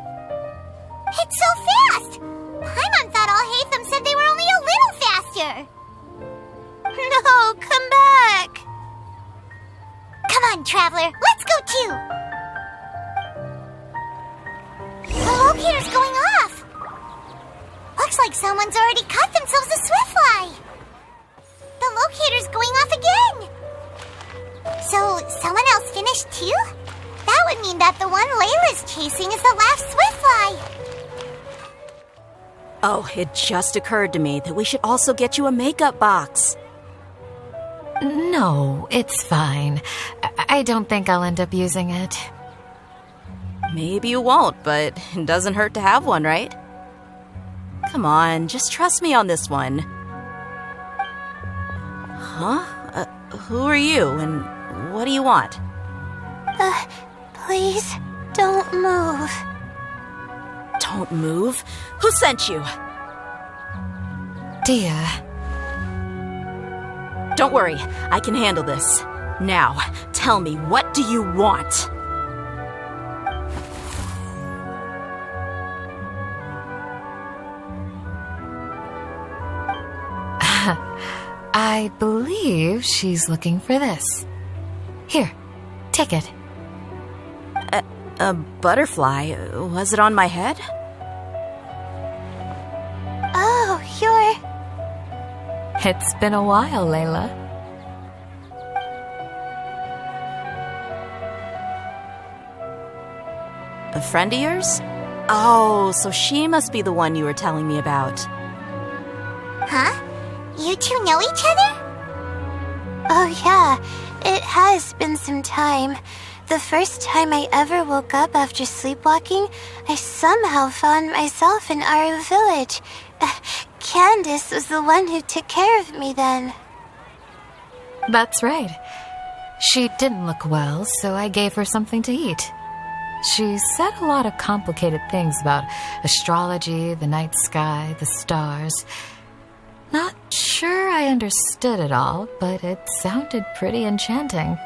It's so fast! Paimon thought all Hatham said they were only a little faster. No, come back. Come on, Traveler, let's go too. The locator's going off. Looks like someone's already caught themselves a Swiftfly. The locator's going off again. So, someone else finished too? That would mean that the one Layla's chasing is the last Swiftfly. Oh, it just occurred to me that we should also get you a makeup box. No, it's fine. I don't think I'll end up using it. Maybe you won't, but it doesn't hurt to have one, right? Come on, just trust me on this one. Huh? Who are you, and what do you want? Please, don't move. Don't move? Who sent you? Dia. Don't worry, I can handle this. Now, tell me, what do you want? I believe she's looking for this. Here, take it. A butterfly? Was it on my head? Oh, you're... It's been a while, Layla. A friend of yours? Oh, so she must be the one you were telling me about. Huh? You two know each other? Oh yeah, it has been some time. The first time I ever woke up after sleepwalking, I somehow found myself in our village. Candace was the one who took care of me then. That's right. She didn't look well, so I gave her something to eat. She said a lot of complicated things about astrology, the night sky, the stars. Not sure I understood it all, but it sounded pretty enchanting.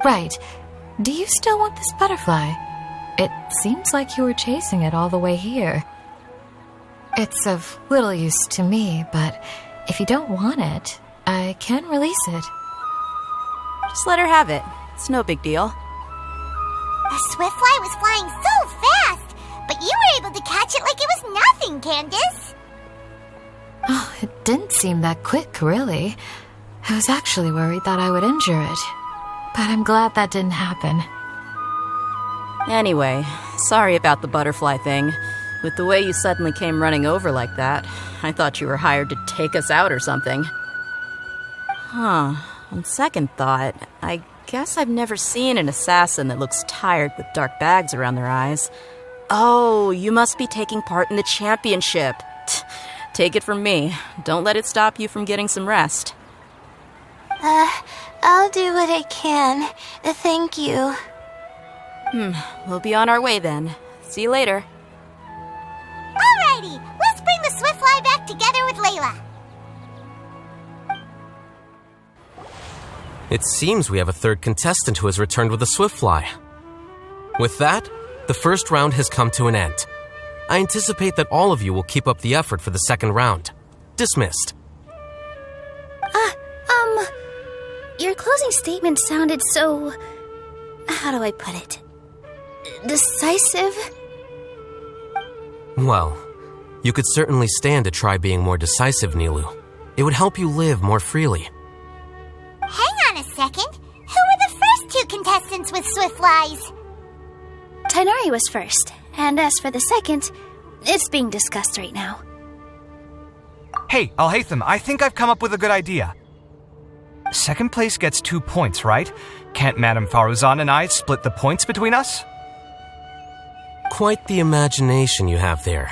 Right. Do you still want this butterfly? It seems like you were chasing it all the way here. It's of little use to me, but if you don't want it, I can release it. Just let her have it. It's no big deal. The swiftfly was flying so fast, but you were able to catch it like it was nothing, Candace. Oh, it didn't seem that quick, really. I was actually worried that I would injure it, but I'm glad that didn't happen. Anyway, sorry about the butterfly thing. With the way you suddenly came running over like that, I thought you were hired to take us out or something. Huh. On second thought, I guess I've never seen an assassin that looks tired with dark bags around their eyes. Oh, you must be taking part in the championship. Take it from me. Don't let it stop you from getting some rest. I'll do what I can. Thank you. We'll be on our way then. See you later. Alrighty, let's bring the swiftfly back together with Layla. It seems we have a third contestant who has returned with a swiftfly. With that, the first round has come to an end. I anticipate that all of you will keep up the effort for the second round. Dismissed. Your closing statement sounded so... How do I put it? Decisive? Well, you could certainly stand to try being more decisive, Nilu. It would help you live more freely. Hang on a second. Who were the first two contestants with swiftflies? Tainari was first, and as for the second, it's being discussed right now. Hey, Alhaitham, I think I've come up with a good idea. Second place gets 2 points, right? Can't Madame Faruzan and I split the points between us? Quite the imagination you have there.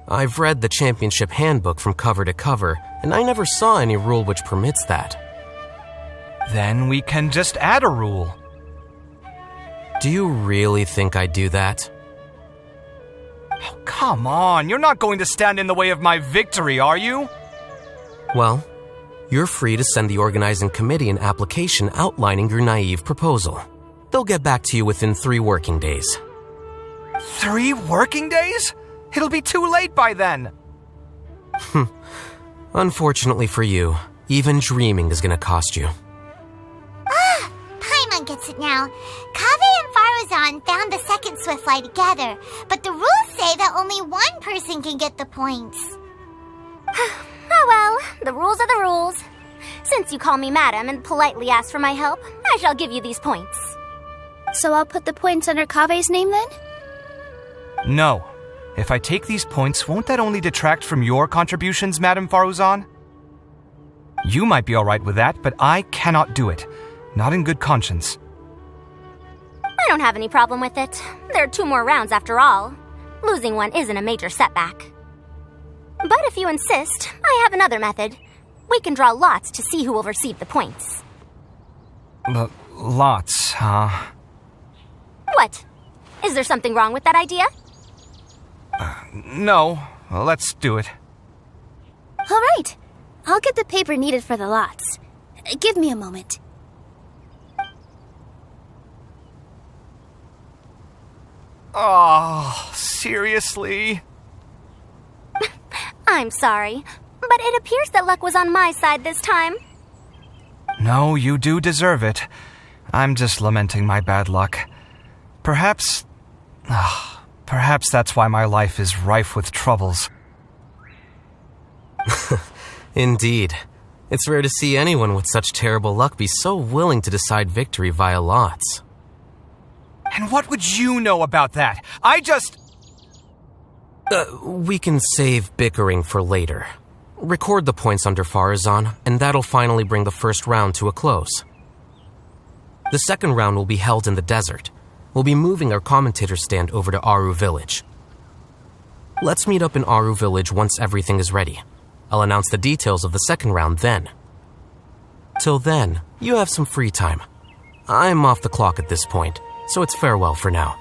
I've read the championship handbook from cover to cover, and I never saw any rule which permits that. Then we can just add a rule. Do you really think I'd do that? Oh, come on, you're not going to stand in the way of my victory, are you? Well, you're free to send the organizing committee an application outlining your naive proposal. They'll get back to you within 3 working days. 3 working days? It'll be too late by then. Unfortunately for you, even dreaming is going to cost you. Paimon gets it now. Kaveh and Faruzan found the second swiftfly together, but the rules say that only one person can get the points. Oh well, the rules are the rules. Since you call me madam and politely ask for my help, I shall give you these points. So I'll put the points under Kaveh's name then? No. If I take these points, won't that only detract from your contributions, Madame Faruzan? You might be alright with that, but I cannot do it. Not in good conscience. I don't have any problem with it. There are 2 more rounds after all. Losing one isn't a major setback. But if you insist, I have another method. We can draw lots to see who will receive the points. Lots, huh? What? Is there something wrong with that idea? No. Let's do it. All right. I'll get the paper needed for the lots. Give me a moment. Oh, seriously? I'm sorry, but but it appears that luck was on my side this time. No, you do deserve it. I'm just lamenting my bad luck. Perhaps that's why my life is rife with troubles. Indeed. It's rare to see anyone with such terrible luck be so willing to decide victory via lots. And what would you know about that? I just... We can save bickering for later. Record the points under Farazan, and that'll finally bring the first round to a close. The second round will be held in the desert. We'll be moving our commentator stand over to Aru Village. Let's meet up in Aru Village once everything is ready. I'll announce the details of the second round then. Till then, you have some free time. I'm off the clock at this point, so it's farewell for now.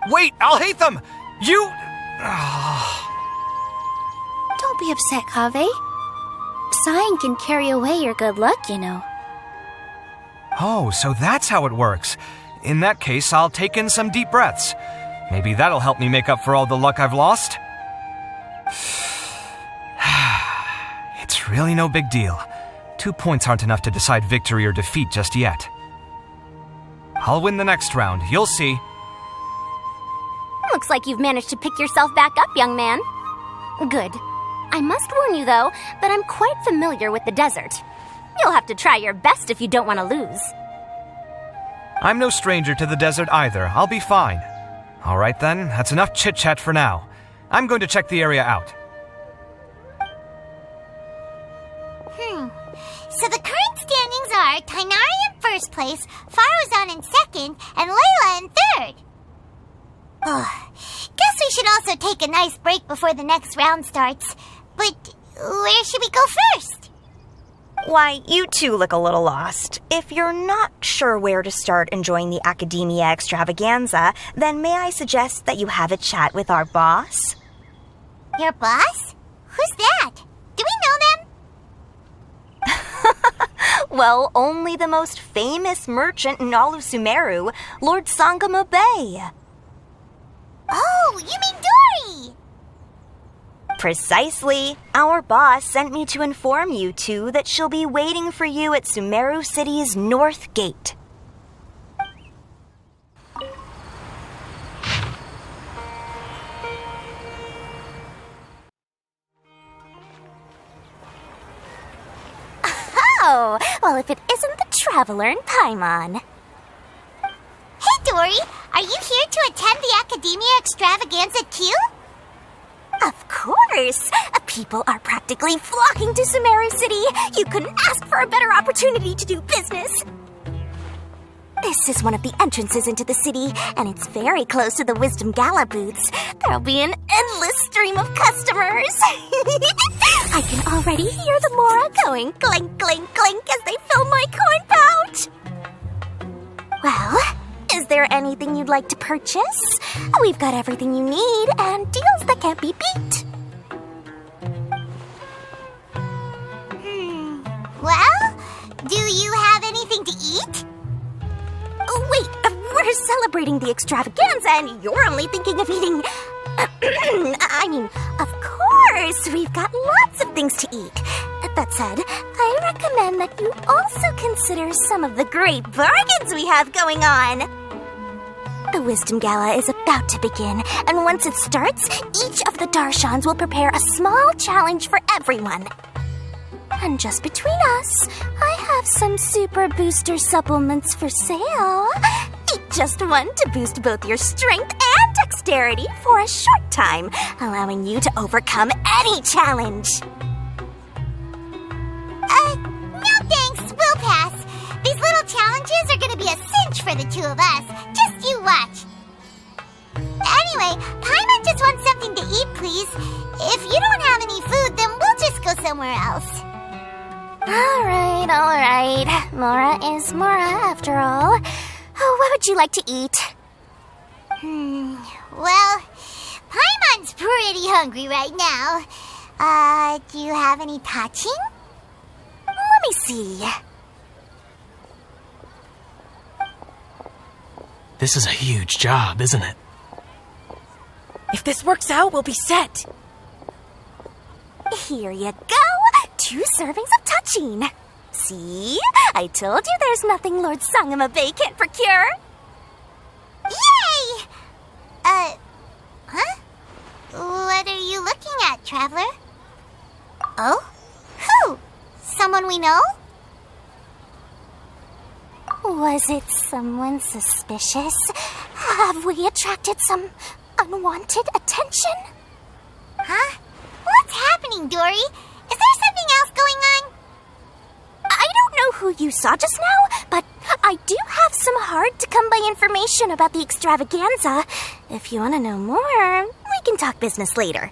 Wait, I'll hate them! You... Don't be upset, Kaveh. Sighing can carry away your good luck, you know. Oh, so that's how it works. In that case, I'll take in some deep breaths. Maybe that'll help me make up for all the luck I've lost. It's really no big deal. 2 points aren't enough to decide victory or defeat just yet. I'll win the next round, you'll see. Looks like you've managed to pick yourself back up, young man. Good. I must warn you, though, that I'm quite familiar with the desert. You'll have to try your best if you don't want to lose. I'm no stranger to the desert either. I'll be fine. All right then, that's enough chit-chat for now. I'm going to check the area out. So the current standings are Tainari in first place, Farazan in second, and Layla in third. Guess we should also take a nice break before the next round starts. But where should we go first? Why, you two look a little lost. If you're not sure where to start enjoying the Academia Extravaganza, then may I suggest that you have a chat with our boss? Your boss? Who's that? Do we know them? Well, only the most famous merchant in all of Sumeru, Lord Sangamo Bay. Oh, you mean Dory! Precisely. Our boss sent me to inform you two that she'll be waiting for you at Sumeru City's North Gate. Oh, well, if it isn't the traveler in Paimon. Hey, Dory! Are you here to attend the Academia Extravaganza too? Of course! People are practically flocking to Sumeru City. You couldn't ask for a better opportunity to do business. This is one of the entrances into the city, and it's very close to the Wisdom Gala booths. There'll be an endless stream of customers. I can already hear the Mora going clink, clink, clink as they fill my coin pouch. Well, is there anything you'd like to purchase? We've got everything you need and deals that can't be beat. Well, do you have anything to eat? Wait, we're celebrating the extravaganza and you're only thinking of eating... I mean, of course, we've got lots of things to eat. That said, I recommend that you also consider some of the great bargains we have going on. The Wisdom Gala is about to begin, and once it starts, each of the Darshans will prepare a small challenge for everyone. And just between us, I have some super booster supplements for sale. Eat just one to boost both your strength and dexterity for a short time, allowing you to overcome any challenge. No thanks, we'll pass. These little challenges are gonna be a cinch for the two of us. Just you watch. Anyway, Paimon just wants something to eat, please. If you don't have any food, then we'll just go somewhere else. All right. Mora is Mora, after all. What would you like to eat? Well, Paimon's pretty hungry right now. Do you have any touching? Let me see. This is a huge job, isn't it? If this works out, we'll be set. Here you go. 2 servings of touching. See? I told you there's nothing Lord Sangamabe can't procure. Yay! Huh? What are you looking at, Traveler? Oh? Who? Someone we know? Was it someone suspicious? Have we attracted some unwanted attention? Huh? What's happening, Dory? Is there something else going on? I don't know who you saw just now, but I do have some hard-to-come-by information about the extravaganza. If you want to know more, we can talk business later.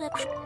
picture.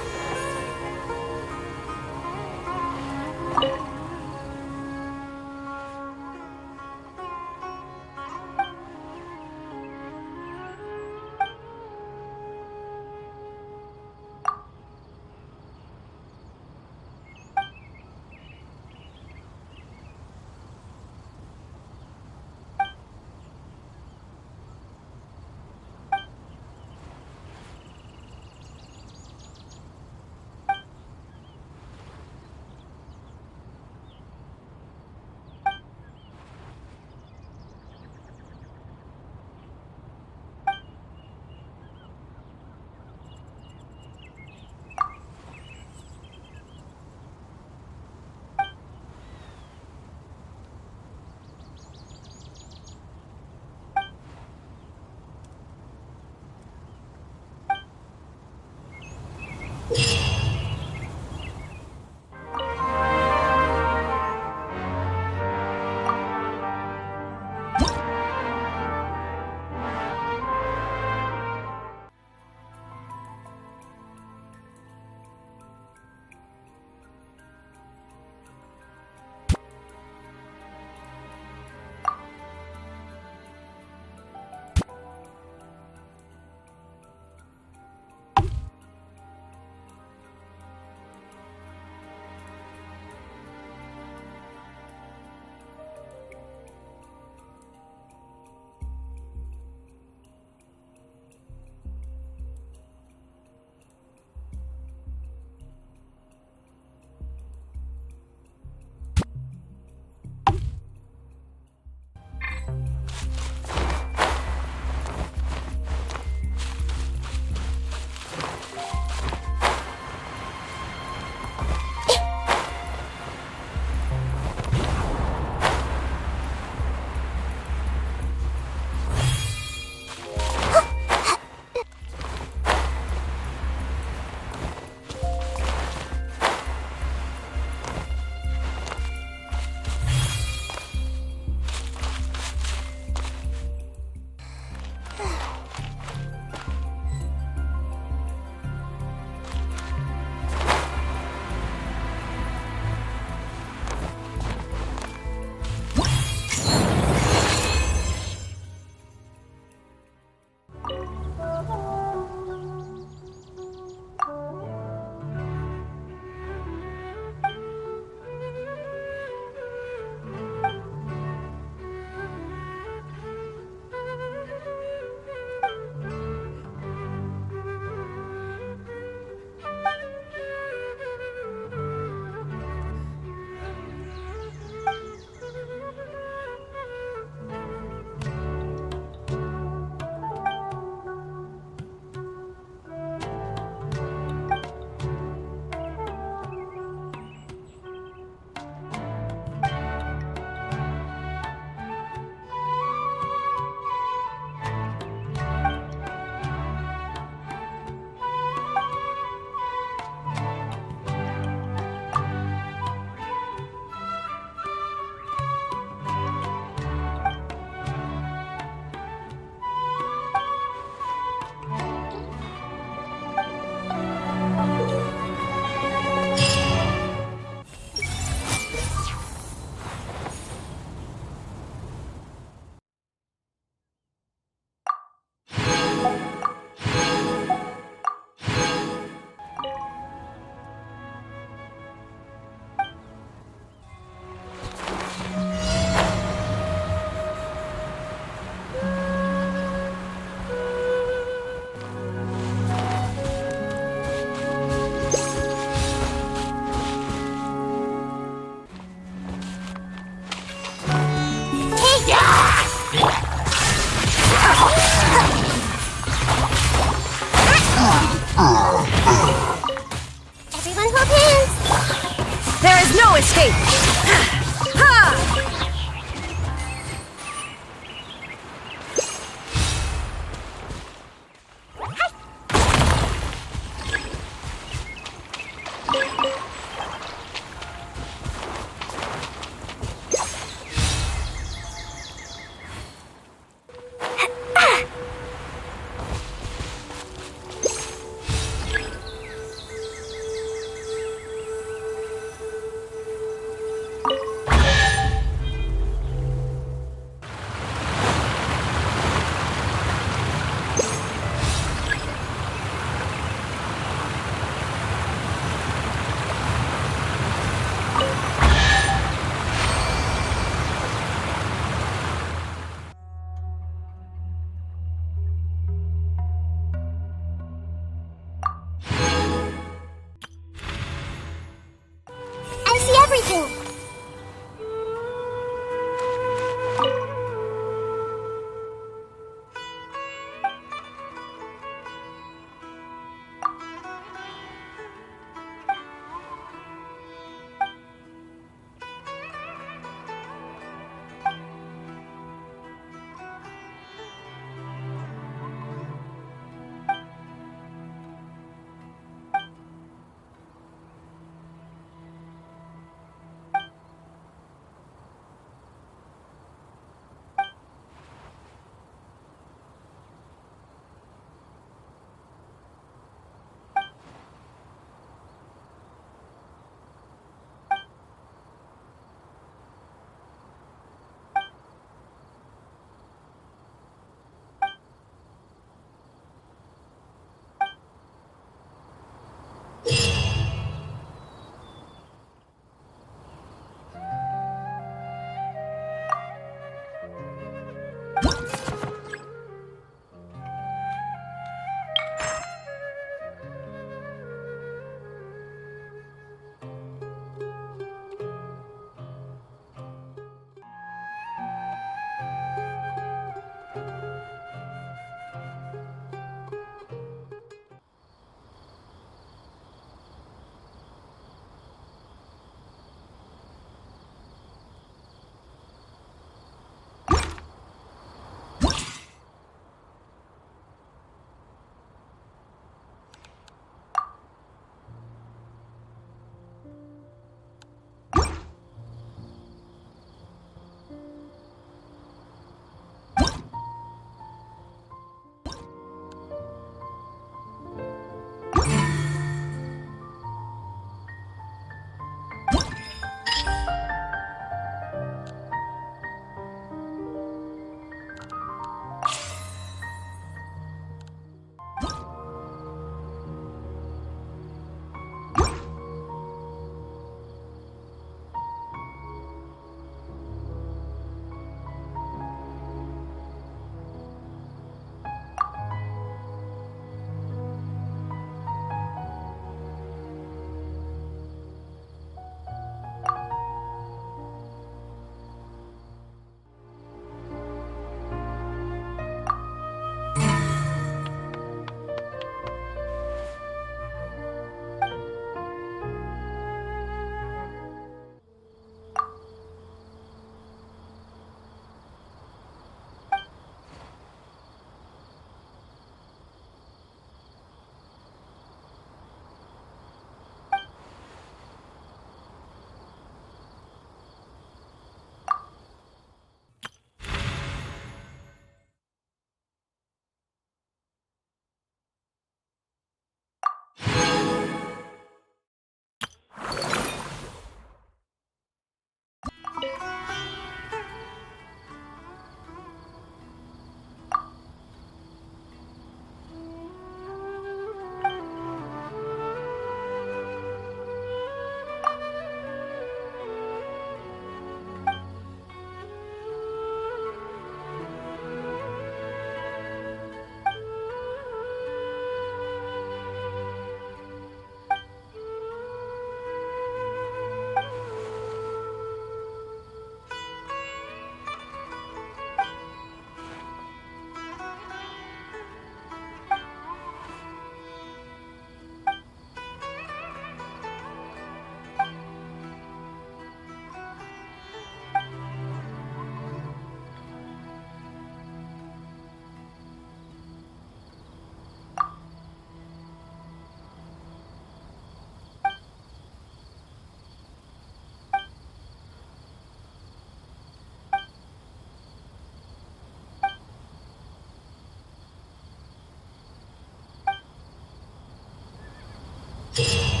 Hey!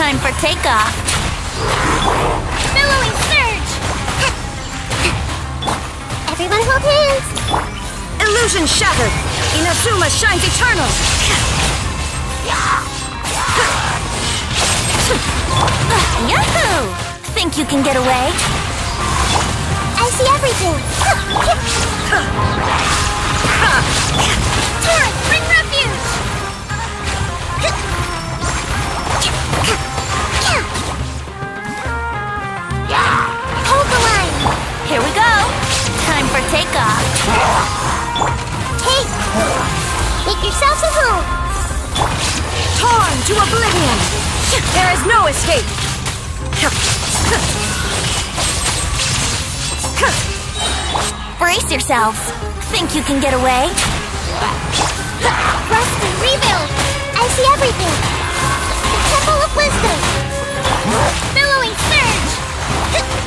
Time for takeoff. Billowing surge! Everyone hold hands! Illusion shattered! Inazuma shines eternal! Yahoo! Think you can get away? I see everything! Torrent, bring refuge! Hold the line! Here we go! Time for takeoff. Hey! Make yourselves at home! Torn to oblivion! There is no escape! Brace yourselves. Think you can get away? Rest and rebuild! I see everything! The Temple of Wisdom! Billowing surge!